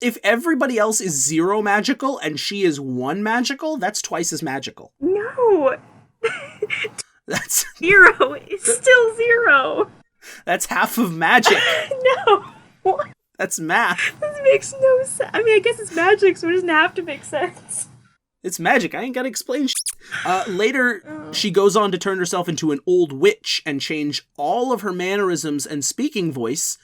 If everybody else is 0 magical and she is 1 magical, that's twice as magical. No! That's 0 is still 0! That's half of magic. No! What? That's math. This makes no sense. I mean, I guess it's magic, so it doesn't have to make sense. It's magic. I ain't gotta explain shit. Later, she goes on to turn herself into an old witch and change all of her mannerisms and speaking voice,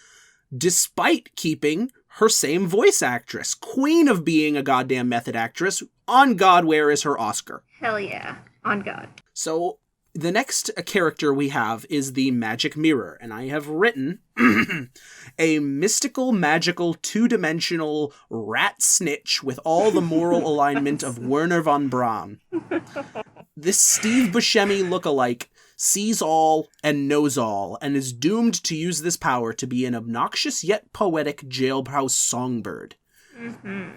despite keeping her same voice actress. Queen of being a goddamn method actress. On God, where is her Oscar? Hell yeah. On God. So, the next character we have is the Magic Mirror, and I have written a mystical, magical, 2-dimensional rat snitch with all the moral alignment of Werner von Braun. This Steve Buscemi lookalike sees all and knows all, and is doomed to use this power to be an obnoxious yet poetic jailhouse songbird. Mm-hmm.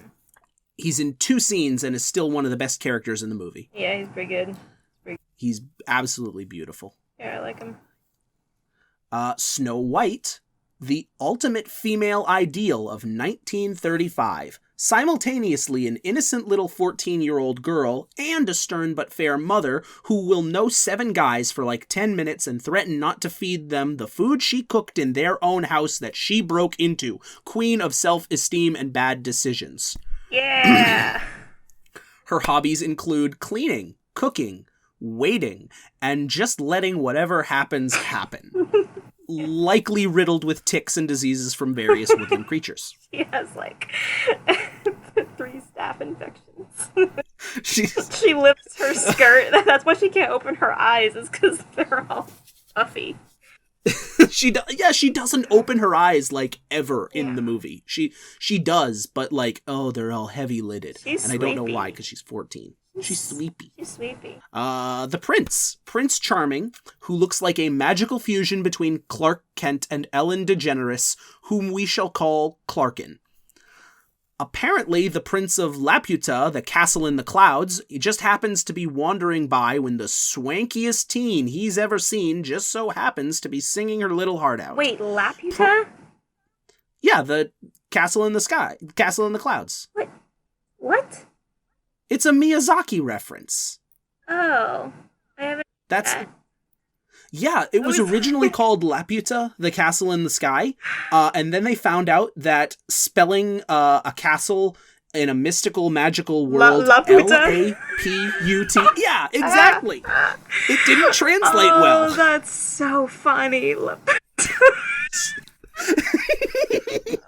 He's in 2 scenes and is still one of the best characters in the movie. Yeah, he's pretty good. He's absolutely beautiful. Yeah, I like him. Snow White, the ultimate female ideal of 1935, simultaneously an innocent little 14-year-old girl and a stern but fair mother who will know 7 guys for like 10 minutes and threaten not to feed them the food she cooked in their own house that she broke into. Queen of self-esteem and bad decisions. Yeah! Her hobbies include cleaning, cooking, waiting, and just letting whatever happens happen. Likely riddled with ticks and diseases from various woodland creatures. She has, like, 3 staph infections. She lifts her skirt. That's why she can't open her eyes, is because they're all puffy. she doesn't open her eyes, like, ever in the movie. She does, but, like, oh, they're all heavy-lidded. She's and sleepy. I don't know why, because she's 14. She's sleepy. She's sleepy. The Prince Charming, who looks like a magical fusion between Clark Kent and Ellen DeGeneres, whom we shall call Clarkin. Apparently, the Prince of Laputa, the castle in the clouds, he just happens to be wandering by when the swankiest teen he's ever seen just so happens to be singing her little heart out. Wait, Laputa? Yeah, the castle in the sky, castle in the clouds. What? It's a Miyazaki reference. Oh, I haven't. Yeah, it was originally called Laputa, the castle in the sky, and then they found out that spelling a castle in a mystical, magical world, L-A-P-U-T. Yeah, exactly. It didn't translate well. Oh, that's so funny.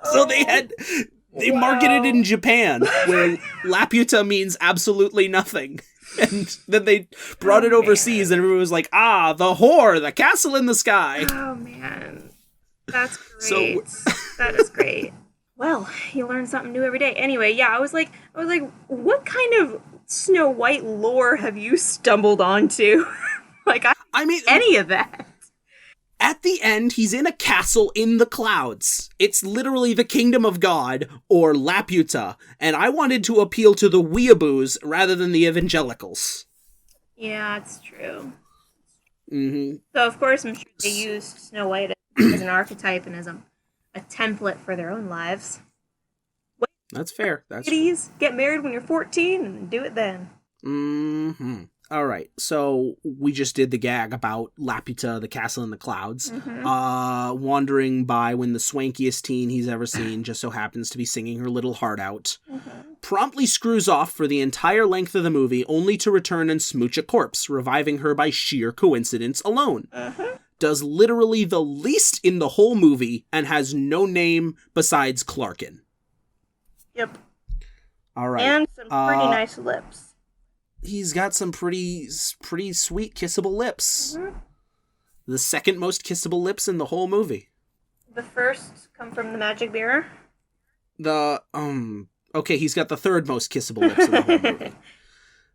So they marketed it in Japan, where Laputa means absolutely nothing. And then they brought it overseas, and everyone was like, the whore, the castle in the sky. Oh, man. That's great. That is great. Well, you learn something new every day. Anyway, yeah, I was like, what kind of Snow White lore have you stumbled onto? I mean, any of that. At the end, he's in a castle in the clouds. It's literally the kingdom of God, or Laputa, and I wanted to appeal to the weeaboos rather than the evangelicals. Yeah, it's true. Mm-hmm. So, of course, I'm sure they used Snow White as an archetype and as a template for their own lives. That's fair. Ladies, get married when you're 14 and do it then. Mm-hmm. All right, so we just did the gag about Laputa, the castle in the clouds, wandering by when the swankiest teen he's ever seen just so happens to be singing her little heart out. Promptly screws off for the entire length of the movie, only to return and smooch a corpse, reviving her by sheer coincidence alone. Does literally the least in the whole movie and has no name besides Clarkin. Yep. All right. And some pretty nice lips. He's got some pretty sweet kissable lips. The second most kissable lips in the whole movie. The first come from the Magic Mirror. Okay, he's got the third most kissable lips in the whole movie.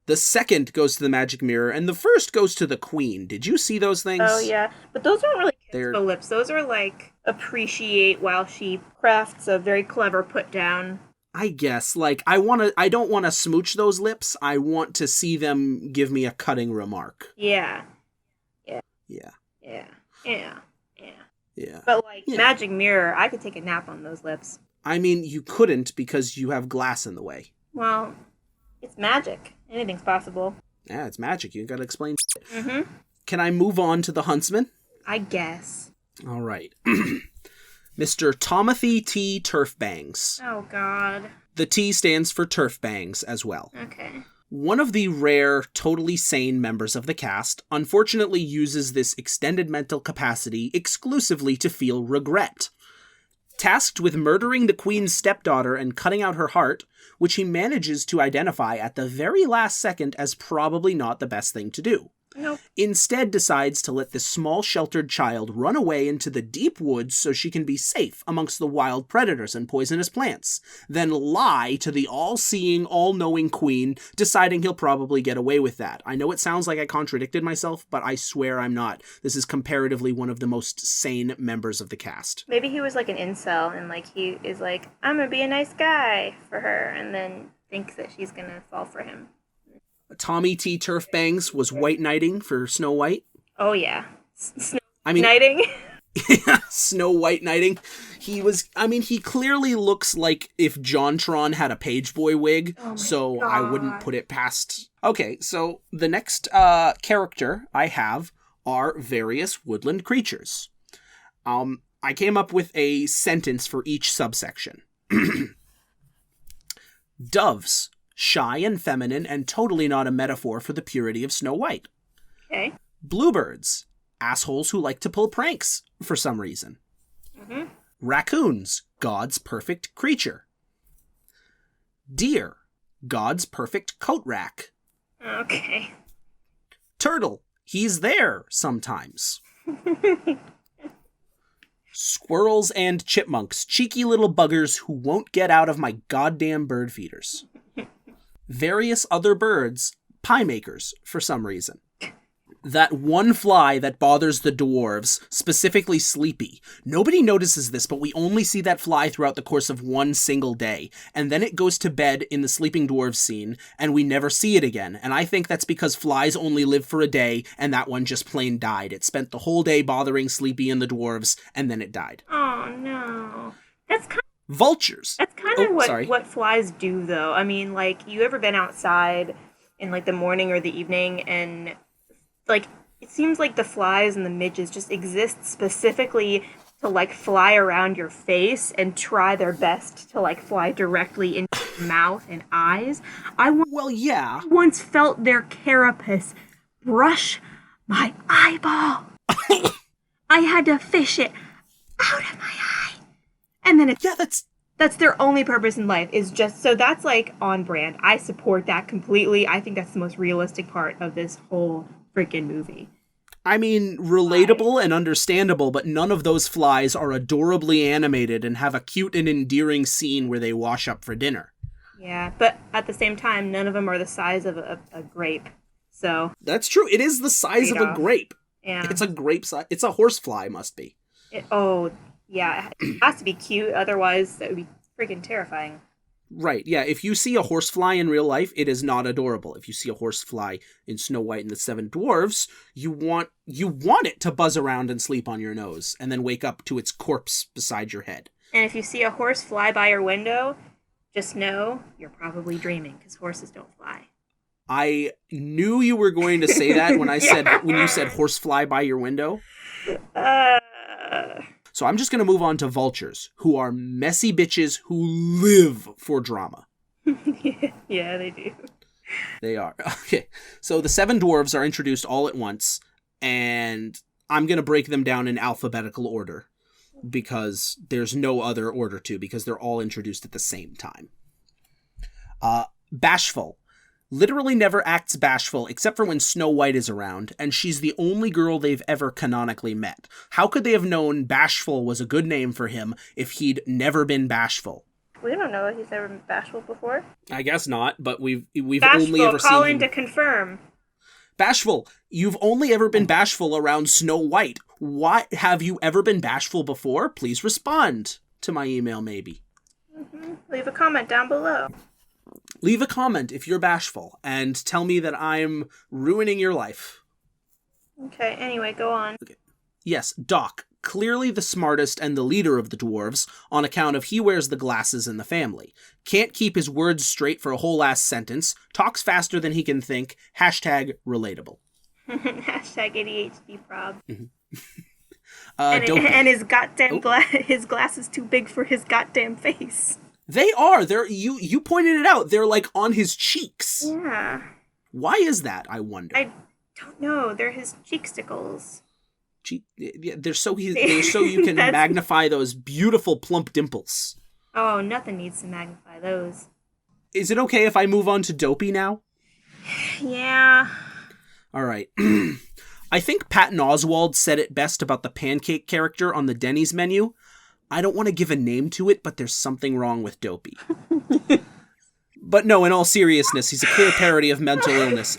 The second goes to the Magic Mirror, and the first goes to the Queen. Did you see those things? Oh, yeah. But those aren't really kissable lips. Those are like, appreciate while she crafts a very clever put-down. I guess, like, I don't want to smooch those lips. I want to see them give me a cutting remark. Yeah. Yeah. Yeah. Yeah. But, like, magic mirror, I could take a nap on those lips. I mean, you couldn't because you have glass in the way. Well, it's magic. Anything's possible. Yeah, it's magic. You gotta explain shit. Mm-hmm. Can I move on to the huntsman? I guess. All right. Mr. Tomothy T. Turfbangs. Oh, God. The T stands for Turfbangs as well. Okay. One of the rare, totally sane members of the cast unfortunately uses this extended mental capacity exclusively to feel regret. Tasked with murdering the Queen's stepdaughter and cutting out her heart, which he manages to identify at the very last second as probably not the best thing to do. Nope. Instead decides to let this small sheltered child run away into the deep woods so she can be safe amongst the wild predators and poisonous plants, then lie to the all-seeing, all-knowing Queen, deciding he'll probably get away with that. I know it sounds like I contradicted myself, but I swear I'm not. This is comparatively one of the most sane members of the cast. Maybe he was like an incel and like he is like, I'm gonna be a nice guy for her, and then thinks that she's gonna fall for him. Tommy T. Turfbangs was white knighting for Snow White. Oh, yeah. Knighting? Snow White knighting. He clearly looks like if JonTron had a Pageboy wig, so God. I wouldn't put it past... Okay, so the next character I have are various woodland creatures. I came up with a sentence for each subsection. Doves. Shy and feminine and totally not a metaphor for the purity of Snow White. Okay. Bluebirds. Assholes who like to pull pranks for some reason. Mm-hmm. Raccoons. God's perfect creature. Deer. God's perfect coat rack. Okay. Turtle. He's there sometimes. Squirrels and chipmunks. Cheeky little buggers who won't get out of my goddamn bird feeders. Various other birds, pie makers, for some reason. That one fly that bothers the dwarves, specifically Sleepy. Nobody notices this, but we only see that fly throughout the course of one single day, and then it goes to bed in the sleeping dwarves scene, and we never see it again, and I think that's because flies only live for a day, and that one just plain died. It spent the whole day bothering Sleepy and the dwarves, and then it died. Oh, no. That's kind Vultures. That's kind of what flies do, though. I mean, like, you ever been outside in, like, the morning or the evening, and, like, it seems like the flies and the midges just exist specifically to, like, fly around your face and try their best to, like, fly directly into your mouth and eyes. I once felt their carapace brush my eyeball. I had to fish it out of my eye. And then that's their only purpose in life, is just, so that's like on brand. I support that completely. I think that's the most realistic part of this whole freaking movie. I mean, relatable and understandable, but none of those flies are adorably animated and have a cute and endearing scene where they wash up for dinner. Yeah, but at the same time, none of them are the size of a grape. So that's true. It is the size of a grape. Yeah. It's a grape size. It's a horsefly, must be. Yeah, it has to be cute, otherwise that would be freaking terrifying. Right, yeah, if you see a horsefly in real life, it is not adorable. If you see a horsefly in Snow White and the Seven Dwarfs, you want it to buzz around and sleep on your nose, and then wake up to its corpse beside your head. And if you see a horse fly by your window, just know you're probably dreaming, because horses don't fly. I knew you were going to say that when when you said horse fly by your window. So I'm just going to move on to vultures, who are messy bitches who live for drama. Yeah, they do. They are. Okay, so the seven dwarves are introduced all at once, and I'm going to break them down in alphabetical order, because there's no other order to, because they're all introduced at the same time. Bashful. Literally never acts bashful except for when Snow White is around, and she's the only girl they've ever canonically met. How could they have known Bashful was a good name for him if he'd never been bashful? We don't know if he's ever been bashful before. I guess not, but we've bashful, only ever seen him... call in to confirm. Bashful, you've only ever been bashful around Snow White. Why have you ever been bashful before? Please respond to my email, maybe. Mm-hmm. Leave a comment down below. Leave a comment if you're bashful, and tell me that I'm ruining your life. Okay, anyway, go on. Okay. Yes, Doc. Clearly the smartest and the leader of the dwarves, on account of he wears the glasses in the family. Can't keep his words straight for a whole ass sentence. Talks faster than he can think. Hashtag relatable. Hashtag ADHD prob. Dopey. And his goddamn his glasses too big for his goddamn face. They are. You pointed it out. They're like on his cheeks. Yeah. Why is that, I wonder? I don't know. They're his cheekstacles. They're so you can magnify those beautiful plump dimples. Oh, nothing needs to magnify those. Is it okay if I move on to Dopey now? Yeah. All right. I think Patton Oswalt said it best about the pancake character on the Denny's menu. I don't want to give a name to it, but there's something wrong with Dopey. But no, in all seriousness, he's a clear parody of mental illness.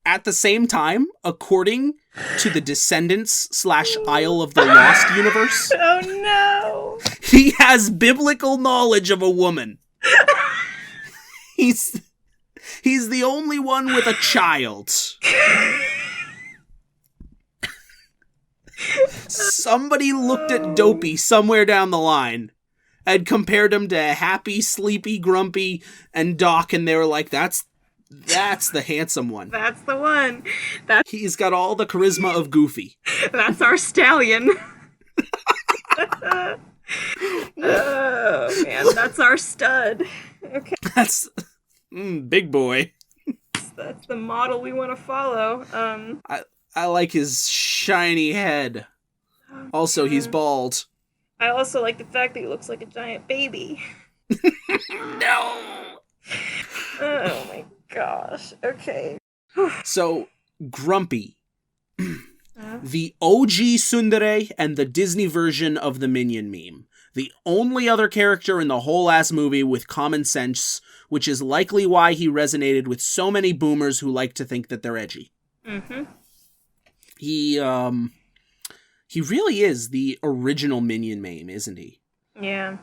At the same time, according to the Descendants / Isle of the Lost universe... Oh no! He has biblical knowledge of a woman. He's the only one with a child. Somebody looked at Dopey somewhere down the line and compared him to Happy, Sleepy, Grumpy, and Doc, and they were like, that's the handsome one. That's the one. He's got all the charisma of Goofy. That's our stallion. Oh, man, that's our stud. Okay. That's big boy. That's the model we want to follow. I like his shiny head. Also, he's bald. I also like the fact that he looks like a giant baby. No! Oh my gosh. Okay. So, Grumpy. The OG tsundere and the Disney version of the Minion meme. The only other character in the whole ass movie with common sense, which is likely why he resonated with so many boomers who like to think that they're edgy. Mm-hmm. He really is the original Minion meme, isn't he? Yeah.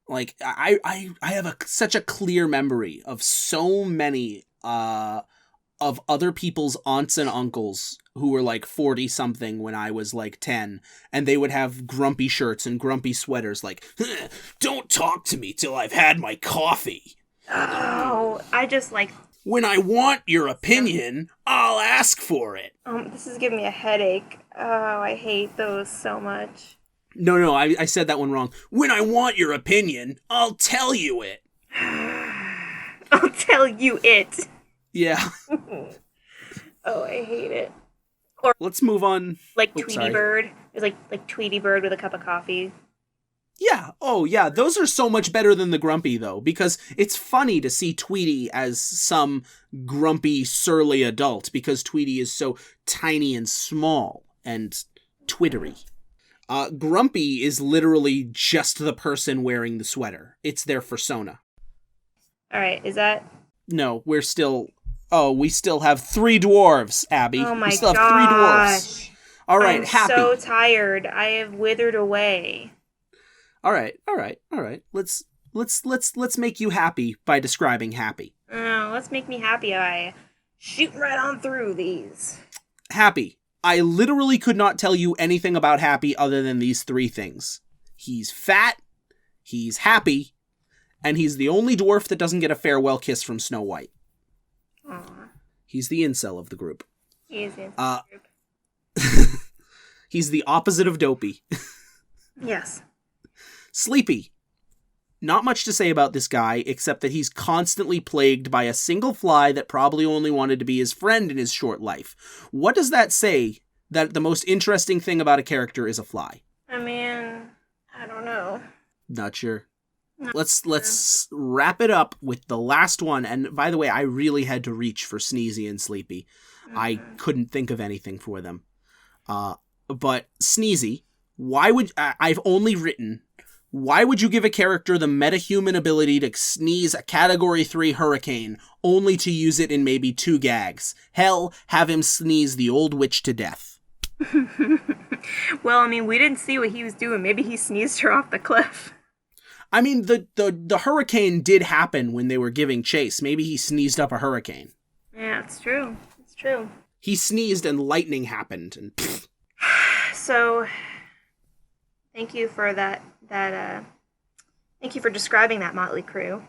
Like, I have such a clear memory of so many of other people's aunts and uncles who were like 40-something when I was like 10, and they would have grumpy shirts and grumpy sweaters like, don't talk to me till I've had my coffee. Oh, I just like... When I want your opinion, I'll ask for it. This is giving me a headache. Oh, I hate those so much. No, I said that one wrong. When I want your opinion, I'll tell you it. I'll tell you it. Yeah. Oh, I hate it. Or let's move on. Like Tweety Bird. It's like Tweety Bird with a cup of coffee. Yeah. Oh, yeah. Those are so much better than the Grumpy, though, because it's funny to see Tweety as some grumpy, surly adult, because Tweety is so tiny and small and twittery. Grumpy is literally just the person wearing the sweater. It's their persona. All right. Is that... No, we still have 3 dwarves, Abby. Oh my we still have 3 dwarves. All right, I'm Happy. So tired. I have withered away. All right. Let's make you happy by describing Happy. Oh, let's make me happy. I shoot right on through these. Happy. I literally could not tell you anything about Happy other than these 3 things. He's fat, he's happy, and he's the only dwarf that doesn't get a farewell kiss from Snow White. Aww. He's the incel of the group. He is the incel of the group. He's the opposite of Dopey. Yes. Sleepy. Not much to say about this guy, except that he's constantly plagued by a single fly that probably only wanted to be his friend in his short life. What does that say? That the most interesting thing about a character is a fly? I mean, I don't know. Not sure. Let's wrap it up with the last one. And by the way, I really had to reach for Sneezy and Sleepy. Mm-hmm. I couldn't think of anything for them. But Sneezy, I've only written, why would you give a character the metahuman ability to sneeze a Category 3 hurricane, only to use it in maybe 2 gags? Hell, have him sneeze the old witch to death. Well, I mean, we didn't see what he was doing. Maybe he sneezed her off the cliff. I mean, the hurricane did happen when they were giving chase. Maybe he sneezed up a hurricane. Yeah, it's true. It's true. He sneezed and lightning happened, and pfft. So thank you for that. Thank you for describing that motley crew.